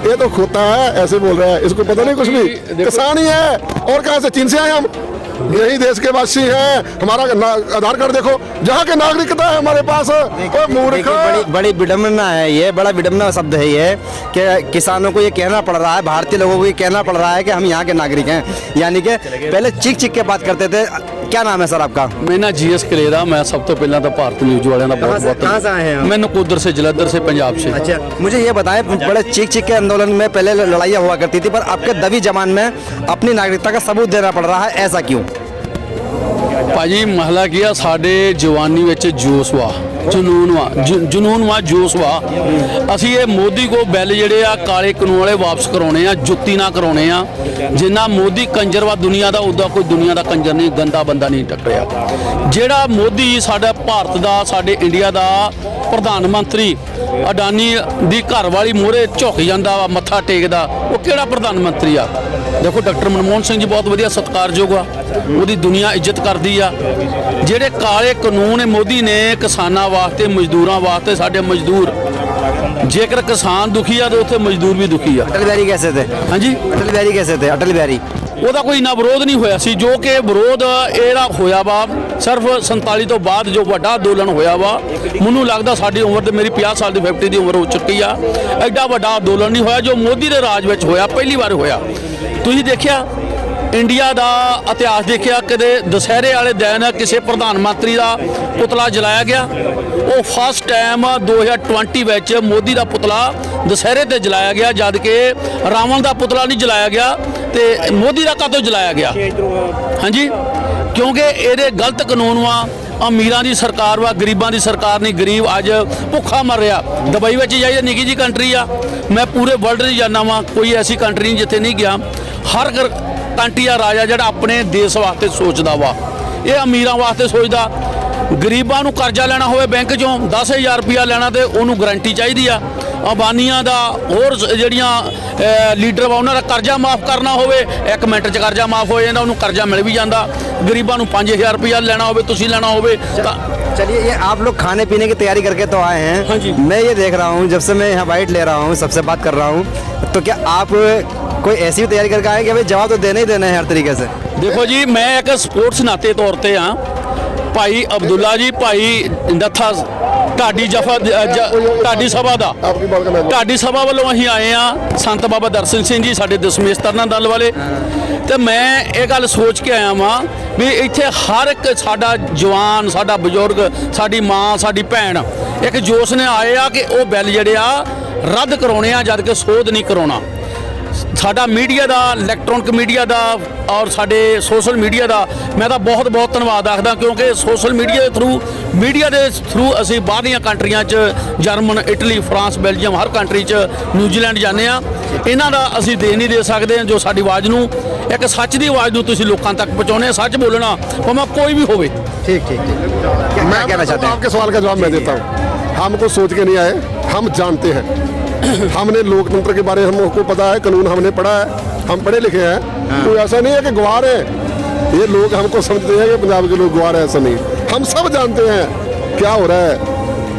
ये तो खोता है ऐसे बोल रहा है, इसको पता नहीं कुछ भी, किसान ही है। और कहाँ से, चीन से आए हम, यही देश के वासी हैं। हमारा आधार कार्ड देखो, जहाँ के नागरिकता है हमारे पास। मूर्ख, बड़ी विडम्बना है ये, बड़ा विडम्बना शब्द है ये कि किसानों को ये कहना पड़ रहा है, भारतीय लोगों को ये कहना पड़ रहा है कि हम यहाँ के नागरिक हैं। यानी कि पहले चीख चीख के बात करते थे। क्या नाम है सर आपका? मैं ना GS कलेरा, मैं सब तो पहला तो भारत न्यूज वाले का बहुत कहाँ से आए हैं? मैं नकोदर से, जलंधर से, पंजाब से। अच्छा, मुझे ये बताएं, बड़े चीख चीख के आंदोलन में पहले लड़ाइयाँ हुआ करती थी, पर आपके दबी जमान में अपनी नागरिकता का सबूत देना पड़ रहा है, ऐसा क्यों? भाजी महला किया साडे जवानी विच जोश वा, जुनून वा जोश वा। ਅਸੀਂ ਇਹ ਮੋਦੀ ਕੋ ਬਿੱਲ ਜਿਹੜੇ ਆ ਕਾਲੇ ਕਾਨੂੰਨ ਵਾਲੇ ਵਾਪਸ ਕਰਾਉਣੇ ਆ, ਜੁੱਤੀ ਨਾ ਕਰਾਉਣੇ ਆ। ਜਿੰਨਾ ਮੋਦੀ ਕੰਜਰ ਵਾ ਦੁਨੀਆ ਦਾ, ਉਹਦਾ ਕੋਈ ਦੁਨੀਆ ਦਾ ਕੰਜਰ ਨਹੀਂ, ਗੰਦਾ ਬੰਦਾ ਨਹੀਂ ਟੱਕਰਿਆ। ਜਿਹੜਾ ਮੋਦੀ ਸਾਡਾ ਭਾਰਤ ਦਾ, ਸਾਡੇ ਇੰਡੀਆ ਦਾ ਪ੍ਰਧਾਨ ਮੰਤਰੀ ਅਡਾਨੀ ਦੀ ਘਰ ਵਾਲੀ ਮੋਹਰੇ ਝੁਕ ਜਾਂਦਾ ਵਾ, ਮੱਥਾ ਟੇਕਦਾ, ਉਹ ਕਿਹੜਾ ਪ੍ਰਧਾਨ ਮੰਤਰੀ ਆ? ਦੇਖੋ ਡਾਕਟਰ ਮਨਮੋਹਨ ਸਿੰਘ ਜੀ ਬਹੁਤ ਵਧੀਆ ਸਤਿਕਾਰਯੋਗ ਆ, ਉਹਦੀ ਦੁਨੀਆ ਇੱਜ਼ਤ ਕਰਦੀ ਆ। ਜਿਹੜੇ ਕਾਲੇ ਕਾਨੂੰਨ ਨੇ ਮੋਦੀ ਨੇ ਕਿਸਾਨਾਂ ਵਾਸਤੇ, ਮਜ਼ਦੂਰਾਂ ਵਾਸਤੇ, ਸਾਡੇ ਮਜ਼ਦੂਰ, ਜੇਕਰ ਕਿਸਾਨ ਦੁਖੀ ਆ ਤਾਂ ਉੱਥੇ ਮਜ਼ਦੂਰ ਵੀ ਦੁਖੀ ਆ। अटल बिहारी कैसे थे? ਹਾਂਜੀ, अटल बिहारी कैसे थे? अटल बिहारी ਉਹਦਾ ਕੋਈ ਇੰਨਾ ਵਿਰੋਧ ਨਹੀਂ ਹੋਇਆ ਸੀ, ਜੋ ਕਿ ਵਿਰੋਧ ਇਹਦਾ ਹੋਇਆ ਵਾ ਸਿਰਫ 47 ਤੋਂ ਬਾਅਦ ਜੋ ਵੱਡਾ ਅੰਦੋਲਨ ਹੋਇਆ ਵਾ। ਮੈਨੂੰ ਲੱਗਦਾ ਸਾਡੀ ਉਮਰ ਤੇ, ਮੇਰੀ 50 ਸਾਲ ਦੀ 50 ਦੀ ਉਮਰ ਹੋ ਚੁੱਕੀ ਆ, ਐਡਾ ਵੱਡਾ ਅੰਦੋਲਨ ਨਹੀਂ ਹੋਇਆ ਜੋ ਮੋਦੀ ਦੇ ਰਾਜ ਵਿੱਚ ਹੋਇਆ, ਪਹਿਲੀ ਵਾਰ ਹੋਇਆ। ਤੁਸੀਂ ਦੇਖਿਆ ਇੰਡੀਆ ਦਾ ਇਤਿਹਾਸ ਦੇਖਿਆ, ਕਦੇ ਦੁਸਹਿਰੇ ਵਾਲੇ ਦਿਨ ਕਿਸੇ ਪ੍ਰਧਾਨ ਮੰਤਰੀ ਦਾ ਪੁਤਲਾ ਜਲਾਇਆ ਗਿਆ? ਉਹ ਫਸਟ ਟਾਈਮ 2020 ਵਿੱਚ ਮੋਦੀ ਦਾ ਪੁਤਲਾ ਦੁਸਹਿਰੇ ਤੇ ਜਲਾਇਆ ਗਿਆ, ਜਦ ਕਿ ਰਾਵਣ ਦਾ ਪੁਤਲਾ ਨਹੀਂ ਜਲਾਇਆ ਗਿਆ। ਤੇ ਮੋਦੀ ਦਾ ਕਦੋਂ ਜਲਾਇਆ ਗਿਆ? ਹਾਂਜੀ, ਕਿਉਂਕਿ ਇਹਦੇ ਗਲਤ ਕਾਨੂੰਨ ਵਾ। ਅਮੀਰਾਂ ਦੀ ਸਰਕਾਰ ਵਾ, ਗਰੀਬਾਂ ਦੀ ਸਰਕਾਰ ਨਹੀਂ। ਗਰੀਬ ਅੱਜ ਭੁੱਖਾ ਮਰ ਰਿਹਾ। ਦੁਬਈ ਵਿੱਚ ਜਾਈਏ, ਨਿੱਕੀ ਜੀ ਕੰਟਰੀ ਆ, ਮੈਂ ਪੂਰੇ ਵਰਲਡ 'ਚ ਜਾਂਦਾ ਵਾਂ, ਕੋਈ ਐਸੀ ਕੰਟਰੀ ਨਹੀਂ ਜਿੱਥੇ ਨਹੀਂ ਗਿਆ। ਹਰ ਕੰਟਰੀ ਦਾ ਰਾਜਾ ਜਿਹੜਾ ਆਪਣੇ ਦੇਸ਼ ਵਾਸਤੇ ਸੋਚਦਾ ਵਾ, ਇਹ ਅਮੀਰਾਂ ਵਾਸਤੇ ਸੋਚਦਾ। ਗਰੀਬਾਂ ਨੂੰ ਕਰਜ਼ਾ ਲੈਣਾ ਹੋਵੇ ਬੈਂਕ 'ਚੋਂ 10,000 ਰੁਪਇਆ ਲੈਣਾ ਤੇ ਉਹਨੂੰ ਗਰੰਟੀ ਚਾਹੀਦੀ ਆ। ਅਬਾਨੀਆਂ ਦਾ, ਹੋਰ ਜਿਹੜੀਆਂ ਲੀਡਰ ਵਾ, ਉਹਨਾਂ ਦਾ ਕਰਜ਼ਾ ਮਾਫ ਕਰਨਾ ਹੋਵੇ, 1 ਮਿੰਟ 'ਚ ਕਰਜ਼ਾ ਮਾਫ ਹੋ ਜਾਂਦਾ, ਉਹਨੂੰ ਕਰਜ਼ਾ ਮਿਲ ਵੀ ਜਾਂਦਾ। ਗਰੀਬਾਂ ਨੂੰ 5,000 ਰੁਪਇਆ ਲੈਣਾ ਹੋਵੇ, ਤੁਸੀਂ ਲੈਣਾ ਹੋਵੇ ਤਾਂ। चलिए, ये आप लोग खाने पीने की तैयारी करके तो आए हैं। हाँ जी। मैं ये देख रहा हूँ, जब से मैं यहाँ बाइट ले रहा हूँ, सबसे बात कर रहा हूँ, तो क्या आप कोई ऐसी भी तैयारी करके आए कि भाई जवाब तो देना ही देना है हर तरीके से? ਦੇਖੋ ਜੀ, ਮੈਂ ਇੱਕ ਸਪੋਰਟਸ ਨਾਤੇ ਤੌਰ ਤੇ ਆ। ਭਾਈ ਅਬਦੁੱਲਾ ਜੀ, ਭਾਈ ਨੱਥਾ ਢਾਡੀ ਢਾਡੀ ਸਭਾ ਦਾ, ਢਾਡੀ ਸਭਾ ਵੱਲੋਂ ਅਸੀਂ ਆਏ ਆ। ਸੰਤ ਬਾਬਾ ਦਰਸ਼ਨ ਸਿੰਘ ਜੀ ਸਾਡੇ ਦਸਮੇਸ਼ ਤਰਨਾ ਦਲ ਵਾਲੇ, ਤੇ ਮੈਂ ਇਹ ਗੱਲ ਸੋਚ ਕੇ ਆਇਆ ਵਾਂ ਵੀ ਇੱਥੇ ਹਰ ਇੱਕ ਸਾਡਾ ਜਵਾਨ, ਸਾਡਾ ਬਜ਼ੁਰਗ, ਸਾਡੀ ਮਾਂ, ਸਾਡੀ ਭੈਣ ਇੱਕ ਜੋਸ਼ ਨੇ ਆਏ ਆ ਕਿ ਉਹ ਬਿੱਲ ਜਿਹੜੇ ਆ ਰੱਦ ਕਰਾਉਣੇ ਆ, ਜਦ ਕਿ ਸੋਧ ਨਹੀਂ ਕਰਾਉਣਾ। ਸਾਡਾ ਮੀਡੀਆ ਦਾ, ਇਲੈਕਟ੍ਰੋਨਿਕ ਮੀਡੀਆ ਦਾ ਔਰ ਸਾਡੇ ਸੋਸ਼ਲ ਮੀਡੀਆ ਦਾ ਮੈਂ ਤਾਂ ਬਹੁਤ ਬਹੁਤ ਧੰਨਵਾਦ ਆਖਦਾ, ਕਿਉਂਕਿ ਸੋਸ਼ਲ ਮੀਡੀਆ ਦੇ ਥਰੂ ਅਸੀਂ ਬਾਹਰਲੀਆਂ ਕੰਟਰੀਆਂ 'ਚ, ਜਰਮਨ, ਇਟਲੀ, ਫਰਾਂਸ, ਬੈਲਜੀਅਮ, ਹਰ ਕੰਟਰੀ 'ਚ, ਨਿਊਜ਼ੀਲੈਂਡ ਜਾਂਦੇ ਆ। ਇਹਨਾਂ ਦਾ ਅਸੀਂ ਦੇ ਨਹੀਂ ਦੇ ਸਕਦੇ ਜੋ ਸਾਡੀ ਆਵਾਜ਼ ਨੂੰ, ਇੱਕ ਸੱਚ ਦੀ ਆਵਾਜ਼ ਨੂੰ ਤੁਸੀਂ ਲੋਕਾਂ ਤੱਕ ਪਹੁੰਚਾਉਣੇ, ਸੱਚ ਬੋਲਣਾ ਭਾਵੇਂ ਕੋਈ ਵੀ ਹੋਵੇ। ठीक ठीक ठीक, क्या कहना चाहते हैं? आपके सवाल का जवाब मैं देता हूँ। हम कुछ सोच के नहीं आए, हम जानते हैं। हमने लोकतंत्र के बारे में हमको पता है, कानून हमने पढ़ा है, हम पढ़े लिखे हैं। कोई ऐसा नहीं है कि गवार है, ये लोग हमको समझते हैं कि पंजाब के लोग गवार है, ऐसा नहीं। हम सब जानते हैं क्या हो रहा है।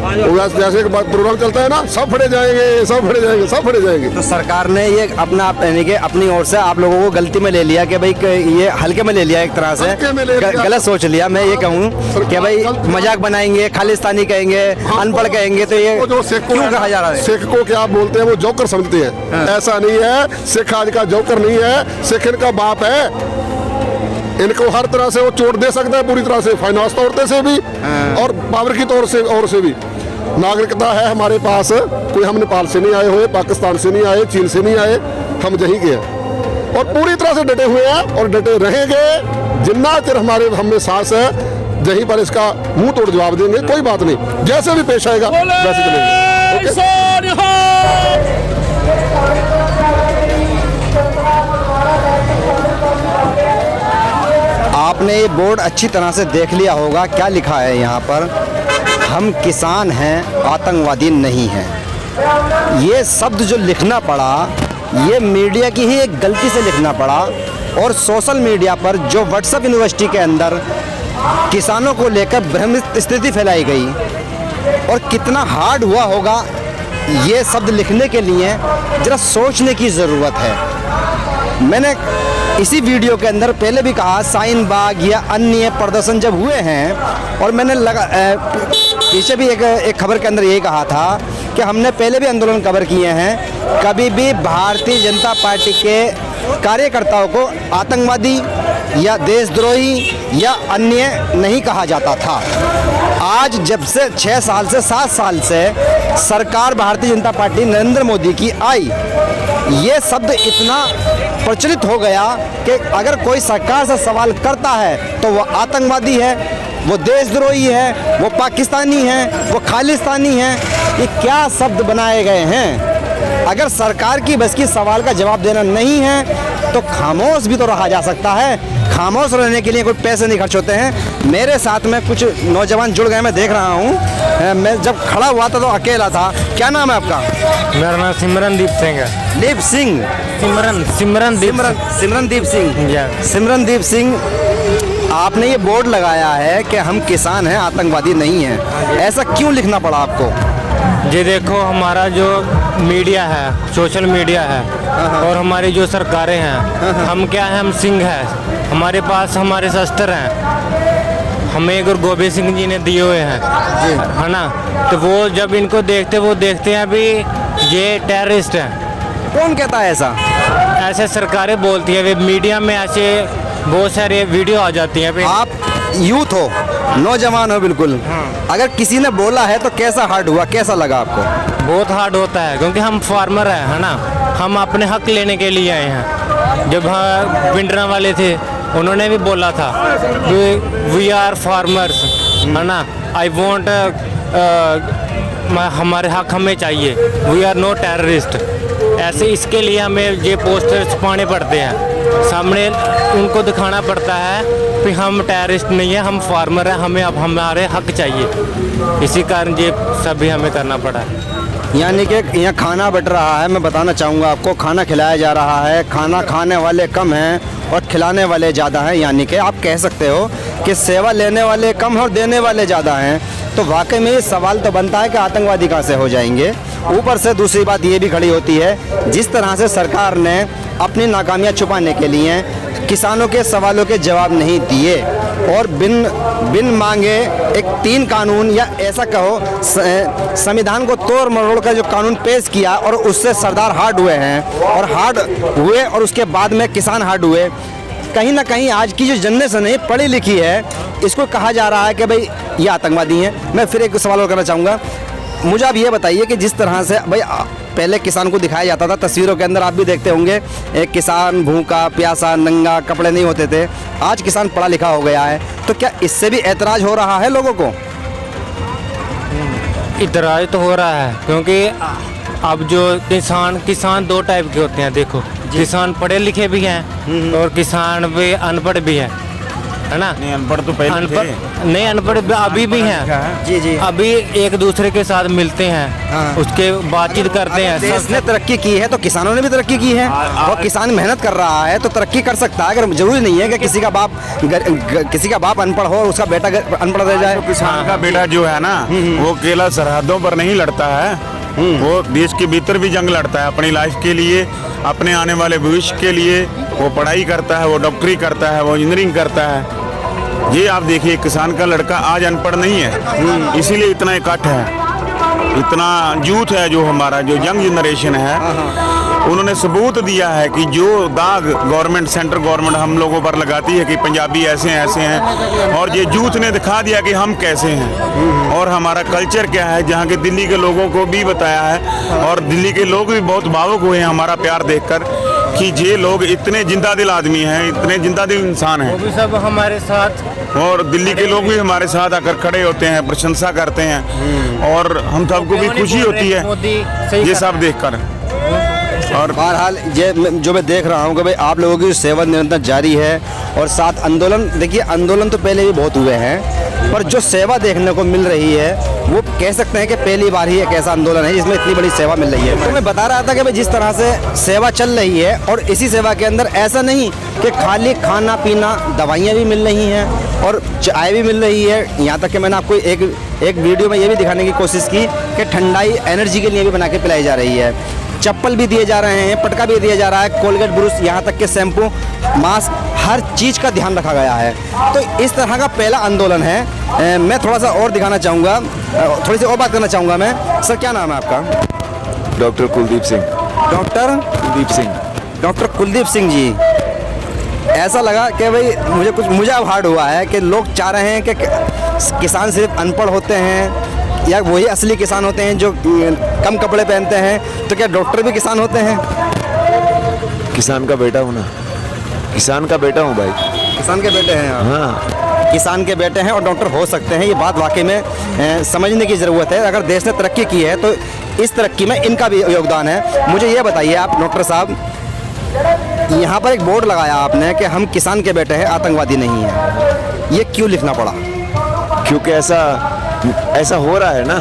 जैसे प्रोग्राम चलता है ना, सब फड़े जाएंगे, सब फड़े जाएंगे, सब फड़े जाएंगे। तो सरकार ने ये अपना, यानी कि अपनी ओर से आप लोगों को गलती में ले लिया कि भाई ये हल्के में ले लिया, एक तरह से गलत सोच लिया। मैं ये कहूँ कि भाई मजाक बनाएंगे, खालिस्तानी कहेंगे, अनपढ़ कहेंगे, तो ये क्यों कहा जा रहा है? सिख को क्या बोलते हैं, वो जोकर समझते हैं। ऐसा नहीं है, सिख आज का जोकर नहीं है, सिख इनका बाप है। इनको हर तरह से वो चोट दे सकता है, पूरी तरह से, फाइनेंस तौर से भी और पावर की तौर से और से भी। नागरिकता है हमारे पास, कोई हम नेपाल से नहीं आए हुए, पाकिस्तान से नहीं आए, चीन से नहीं आए, हम यहीं के हैं और पूरी तरह से डटे हुए हैं और डटे रहेंगे। जितना चिर हमारे हमें सांस है, यहीं पर इसका मुंह तोड़ जवाब देंगे, कोई बात नहीं, जैसे भी पेश आएगा वैसे चलेंगे। आपने ये बोर्ड अच्छी तरह से देख लिया होगा, क्या लिखा है यहाँ पर, हम किसान हैं, आतंकवादी नहीं हैं। ये शब्द जो लिखना पड़ा, ये मीडिया की ही एक गलती से लिखना पड़ा और सोशल मीडिया पर जो व्हाट्सएप यूनिवर्सिटी के अंदर किसानों को लेकर भ्रमित स्थिति फैलाई गई और कितना हार्ड हुआ होगा ये शब्द लिखने के लिए, जरा सोचने की ज़रूरत है। मैंने इसी वीडियो के अंदर पहले भी कहा, शाहीन बाग या अन्य प्रदर्शन जब हुए हैं, और मैंने पीछे भी एक खबर के अंदर ये कहा था कि हमने पहले भी आंदोलन कवर किए हैं, कभी भी भारतीय जनता पार्टी के कार्यकर्ताओं को आतंकवादी या देशद्रोही या अन्य नहीं कहा जाता था। आज जब से 6 साल से 7 साल से सरकार भारतीय जनता पार्टी नरेंद्र मोदी की आई, ये शब्द इतना प्रचलित हो गया कि अगर कोई सरकार से सवाल करता है तो वो आतंकवादी है, वो देशद्रोही है, वो पाकिस्तानी है, वो खालिस्तानी है। ये क्या शब्द बनाए गए हैं। अगर सरकार की बस की सवाल का जवाब देना नहीं है तो खामोश भी तो रहा जा सकता है। खामोश रहने के लिए कोई पैसे नहीं खर्च होते हैं। मेरे साथ में कुछ नौजवान जुड़ गए, मैं देख रहा हूँ। मैं जब खड़ा हुआ था तो अकेला था। क्या नाम है आपका? मेरा नाम सिमरनदीप सिंह है। दीप सिंह? सिमरनदीप सिंह। सिमरनदीप सिंह, आपने ये बोर्ड लगाया है कि हम किसान हैं, आतंकवादी नहीं हैं, ऐसा क्यों लिखना पड़ा आपको? जी देखो, हमारा जो मीडिया है, सोशल मीडिया है और हमारी जो सरकारें हैं, हम क्या हैं, हम सिंह हैं, हमारे पास हमारे शस्त्र हैं, हमें गुरु गोबिंद सिंह जी ने दिए हुए हैं, है ना। तो वो जब इनको देखते हैं अभी ये टेररिस्ट हैं। कौन कहता है ऐसा? ऐसे सरकारें बोलती है, वे मीडिया में ऐसे बहुत सारे वीडियो आ जाती हैं। आप यूथ हो, नौजवान हो बिल्कुल, अगर किसी ने बोला है तो कैसा हार्ड हुआ, कैसा लगा आपको? बहुत हार्ड होता है क्योंकि हम फार्मर हैं, है ना, हम अपने हक लेने के लिए आए हैं। जब पिंडरा वाले थे उन्होंने भी बोला था वी आर फार्मर्स, है ना, आई वॉन्ट हमारे हक हमें चाहिए, वी आर नो टेररिस्ट। ऐसे इसके लिए हमें ये पोस्टर छुपाने पड़ते हैं, सामने उनको दिखाना पड़ता है कि हम टेररिस्ट नहीं है, हम फार्मर हैं, हमें अब हमारे हक चाहिए। इसी कारण ये सब भी हमें करना पड़ा है। यानी कि यहाँ खाना बट रहा है, मैं बताना चाहूँगा आपको, खाना खिलाया जा रहा है, खाना खाने वाले कम हैं और खिलाने वाले ज़्यादा हैं। यानी कि आप कह सकते हो कि सेवा लेने वाले कम और देने वाले ज़्यादा हैं। तो वाकई में ये सवाल तो बनता है कि आतंकवादी कहाँ से हो जाएंगे। ऊपर से दूसरी बात ये भी खड़ी होती है, जिस तरह से सरकार ने अपनी नाकामियाँ छुपाने के लिए किसानों के सवालों के जवाब नहीं दिए और बिन मांगे एक 3 कानून या ऐसा कहो संविधान को तोड़ मरोड़ कर जो कानून पेश किया और उससे सरदार हार्ड हुए हैं और उसके बाद में किसान हार्ड हुए। कहीं ना कहीं आज की जो जनरेशन है पढ़ी लिखी है, इसको कहा जा रहा है कि भाई ये आतंकवादी हैं। मैं फिर एक सवाल और करना चाहूँगा, मुझे आप ये बताइए कि जिस तरह से भाई पहले किसान को दिखाया जाता था, तस्वीरों के अंदर आप भी देखते होंगे, एक किसान भूखा प्यासा नंगा, कपड़े नहीं होते थे। आज किसान पढ़ा लिखा हो गया है, तो क्या इससे भी ऐतराज हो रहा है लोगों को? इतराज तो हो रहा है क्योंकि अब जो किसान 2 टाइप के होते हैं। देखो, किसान पढ़े लिखे भी हैं और किसान भी अनपढ़ भी हैं, है ना। नहीं, अनपढ़ तो पहले थे। नहीं, अनपढ़ अभी भी हैं। जी। अभी एक दूसरे के साथ मिलते हैं, उसके बातचीत करते हैं। देश ने तरक्की की है तो किसानों ने भी तरक्की की है और किसान मेहनत कर रहा है तो तरक्की कर सकता है। अगर जरूरी नहीं है कि किसी का बाप अनपढ़ हो और उसका बेटा अनपढ़ रह जाए। किसान का बेटा जो है ना, वो केवल सरहदों पर नहीं लड़ता है, वो देश के भीतर भी जंग लड़ता है अपनी लाइफ के लिए, अपने आने वाले भविष्य के लिए। वो पढ़ाई करता है, वो डॉक्टरी करता है, वो इंजीनियरिंग करता है। ये आप देखिए, किसान का लड़का आज अनपढ़ नहीं है, इसीलिए इतना इकट्ठ है, इतना यूथ है जो हमारा जो यंग जनरेशन है, उन्होंने सबूत दिया है कि जो दाग गवर्नमेंट, सेंट्रल गवर्नमेंट हम लोगों पर लगाती है कि पंजाबी ऐसे हैं, और ये यूथ ने दिखा दिया कि हम कैसे हैं और हमारा कल्चर क्या है, जहाँ के दिल्ली के लोगों को भी बताया है। और दिल्ली के लोग भी बहुत भावुक हुए हैं हमारा प्यार देखकर कि ये लोग इतने जिंदा दिल आदमी हैं, इतने जिंदा दिल इंसान हैं। वो भी सब हमारे साथ, और दिल्ली के लोग भी हमारे साथ आकर खड़े होते हैं, प्रशंसा करते हैं, और हम सबको भी खुशी होती है ये सब देखकर। और बहरहाल ये जो मैं देख रहा हूँ कि भाई आप लोगों की सेवा निरंतर जारी है, और साथ आंदोलन, देखिए आंदोलन तो पहले भी बहुत हुए हैं, पर जो सेवा देखने को मिल रही है वो कह सकते हैं कि पहली बार ही एक ऐसा आंदोलन है जिसमें इतनी बड़ी सेवा मिल रही है। तो मैं बता रहा था कि भाई जिस तरह से सेवा चल रही है, और इसी सेवा के अंदर ऐसा नहीं कि खाली खाना पीना, दवाइयाँ भी मिल रही हैं और चाय भी मिल रही है। यहाँ तक कि मैंने आपको एक वीडियो में ये भी दिखाने की कोशिश की कि ठंडाई एनर्जी के लिए भी बना के पिलाई जा रही है। चप्पल भी दिए जा रहे हैं, पटका भी दिया जा रहा है, कोलगेट, ब्रुश, यहाँ तक के शैम्पू, मास्क, हर चीज़ का ध्यान रखा गया है। तो इस तरह का पहला आंदोलन है। मैं थोड़ा सा और दिखाना चाहूँगा, थोड़ी सी और बात करना चाहूँगा मैं। सर क्या नाम है आपका? Doctor Kuldeep Singh. Doctor Kuldeep Singh. Doctor Kuldeep Singh ji, ऐसा लगा कि भाई मुझे अब हार्ड हुआ है कि लोग चाह रहे हैं कि किसान सिर्फ अनपढ़ होते हैं या वही असली किसान होते हैं जो कम कपड़े पहनते हैं, तो क्या डॉक्टर भी किसान होते हैं? किसान का बेटा हूँ ना, किसान का बेटा हूँ भाई। किसान के बेटे हैं आप? हाँ, किसान के बेटे हैं और डॉक्टर हो सकते हैं, ये बात वाकई में समझने की ज़रूरत है। अगर देश ने तरक्की की है तो इस तरक्की में इनका भी योगदान है। मुझे ये बताइए आप डॉक्टर साहब, यहाँ पर एक बोर्ड लगाया आपने कि हम किसान के बेटे हैं, आतंकवादी नहीं है, ये क्यों लिखना पड़ा? क्योंकि ऐसा हो रहा है ना,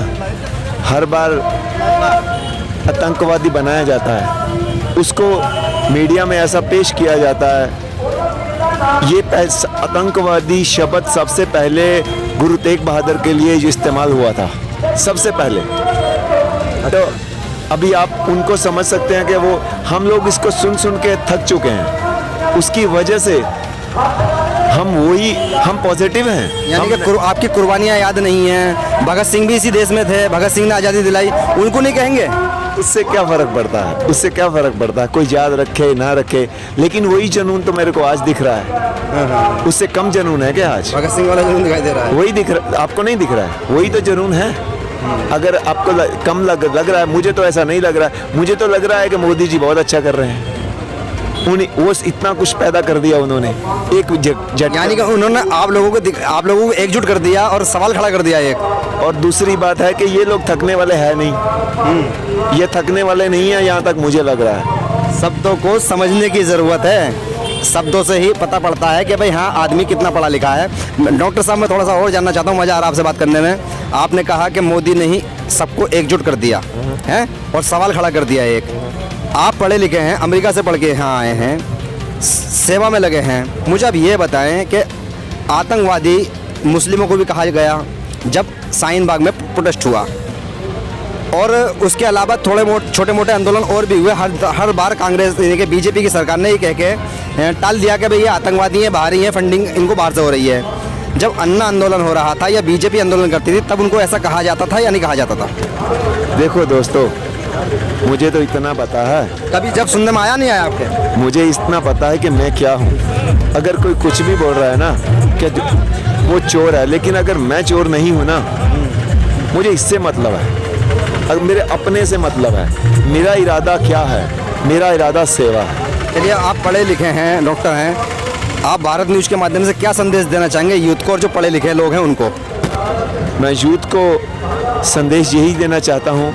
हर बार आतंकवादी बनाया जाता है, उसको मीडिया में ऐसा पेश किया जाता है। ये आतंकवादी शब्द सबसे पहले गुरु तेग बहादुर के लिए जो इस्तेमाल हुआ था, सबसे पहले। तो अभी आप उनको समझ सकते हैं कि वो, हम लोग इसको सुन सुन के थक चुके हैं, उसकी वजह से हम पॉजिटिव हैं। यानी कि आपकी कुर्बानियाँ याद नहीं हैं? भगत सिंह भी इसी देश में थे, भगत सिंह ने आज़ादी दिलाई, उनको नहीं कहेंगे? उससे क्या फ़र्क पड़ता है? उससे क्या फ़र्क पड़ता है? कोई याद रखे ना रखे, लेकिन वही जुनून तो मेरे को आज दिख रहा है। उससे कम जुनून है क्या आज? भगत सिंह वाला जुनून दिखाई दे रहा है? वही दिख रहा, आपको नहीं दिख रहा है? वही तो जुनून है। अगर आपको कम लग रहा है, मुझे तो ऐसा नहीं लग रहा है। मुझे तो लग रहा है कि मोदी जी बहुत अच्छा कर रहे हैं। वो इतना कुछ पैदा कर दिया उन्होंने, एक यानी कि उन्होंने आप लोगों को एकजुट कर दिया और सवाल खड़ा कर दिया एक। और दूसरी बात है कि ये लोग थकने वाले हैं नहीं, ये थकने वाले नहीं है, यहाँ तक मुझे लग रहा है। शब्दों को समझने की ज़रूरत है, शब्दों से ही पता पड़ता है कि भाई हाँ आदमी कितना पढ़ा लिखा है। डॉक्टर साहब मैं थोड़ा सा और जानना चाहता हूँ, मज़ा आ रहा है आपसे बात करने में। आपने कहा कि मोदी ने ही सबको एकजुट कर दिया है और सवाल खड़ा कर दिया एक। आप पढ़े लिखे हैं, अमेरिका से पढ़ के यहाँ आए हैं, सेवा में लगे हैं, मुझे अब ये बताएं कि आतंकवादी मुस्लिमों को भी कहा गया जब शाहीन बाग में प्रोटेस्ट हुआ, और उसके अलावा छोटे मोटे आंदोलन और भी हुए। हर बार कांग्रेस के बीजेपी की सरकार ने ये कह के टाल दिया कि भाई ये आतंकवादी हैं, बाहर ही हैं, फंडिंग इनको बाहर से हो रही है। जब अन्ना आंदोलन हो रहा था या बीजेपी आंदोलन करती थी तब उनको ऐसा कहा जाता था या नहीं कहा जाता था? देखो दोस्तों, मुझे तो इतना पता है, कभी जब सुनने में आया नहीं आया आपके? मुझे इतना पता है कि मैं क्या हूँ। अगर कोई कुछ भी बोल रहा है ना कि वो चोर है, लेकिन अगर मैं चोर नहीं हूँ ना, मुझे इससे मतलब है, अगर मेरे अपने से मतलब है। मेरा इरादा क्या है? मेरा इरादा सेवा है। चलिए, आप पढ़े लिखे हैं, डॉक्टर हैं, आप भारत न्यूज़ के माध्यम से क्या संदेश देना चाहेंगे यूथ को और जो पढ़े लिखे लोग हैं उनको? मैं यूथ को संदेश यही देना चाहता हूँ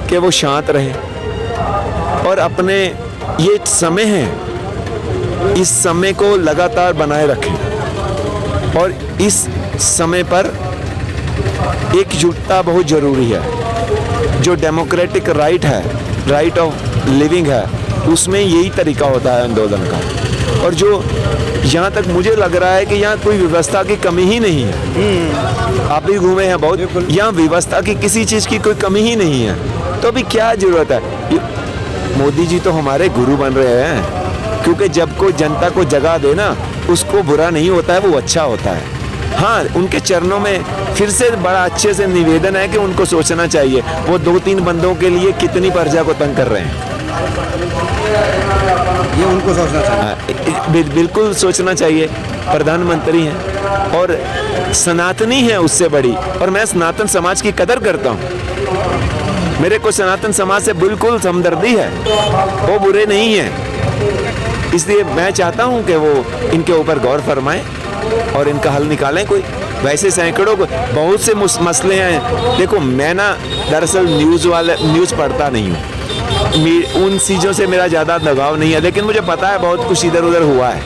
कि वो शांत रहे और अपने ये समय है, इस समय को लगातार बनाए रखें, और इस समय पर एकजुटता बहुत ज़रूरी है। जो डेमोक्रेटिक राइट है, राइट ऑफ लिविंग है, उसमें यही तरीका होता है आंदोलन का। और जो यहाँ तक मुझे लग रहा है कि यहाँ कोई व्यवस्था की कमी ही नहीं है। आप भी घूमे हैं बहुत, यहाँ व्यवस्था की किसी चीज़ की कोई कमी ही नहीं है। तो अभी क्या ज़रूरत है? मोदी जी तो हमारे गुरु बन रहे हैं, क्योंकि जब कोई जनता को जगा दे ना, उसको बुरा नहीं होता है, वो अच्छा होता है। हाँ, उनके चरणों में फिर से बड़ा अच्छे से निवेदन है कि उनको सोचना चाहिए वो 2-3 बंदों के लिए कितनी प्रजा को तंग कर रहे हैं। ये उनको सोचना चाहिए। बिल्कुल सोचना चाहिए। प्रधानमंत्री हैं और सनातनी है उससे बड़ी, और मैं सनातन समाज की कदर करता हूँ। मेरे को सनातन समाज से बिल्कुल हमदर्दी है, वो बुरे नहीं हैं। इसलिए मैं चाहता हूँ कि वो इनके ऊपर गौर फरमाएं और इनका हल निकालें कोई। वैसे सैकड़ों बहुत से मसले हैं। देखो मैं ना दरअसल न्यूज़ पढ़ता नहीं हूँ, उन चीज़ों से मेरा ज़्यादा लगाव नहीं है, लेकिन मुझे पता है बहुत कुछ इधर उधर हुआ है।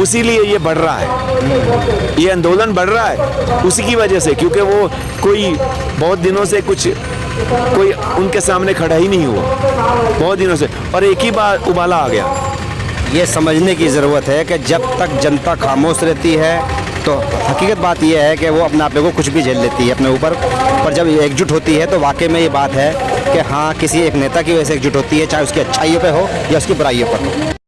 उसीलिए ये बढ़ रहा है, ये आंदोलन बढ़ रहा है उसी की वजह से, क्योंकि वो कोई बहुत दिनों से कोई उनके सामने खड़ा ही नहीं हुआ बहुत दिनों से, और एक ही बार उबाला आ गया। ये समझने की ज़रूरत है कि जब तक जनता खामोश रहती है तो हकीकत बात यह है कि वो अपने आप को कुछ भी झेल लेती है अपने ऊपर, पर जब एकजुट होती है तो वाकई में ये बात है कि हाँ, किसी एक नेता की वजह से एकजुट होती है, चाहे उसकी अच्छाइयों पे हो या उसकी बुराइयों पर हो।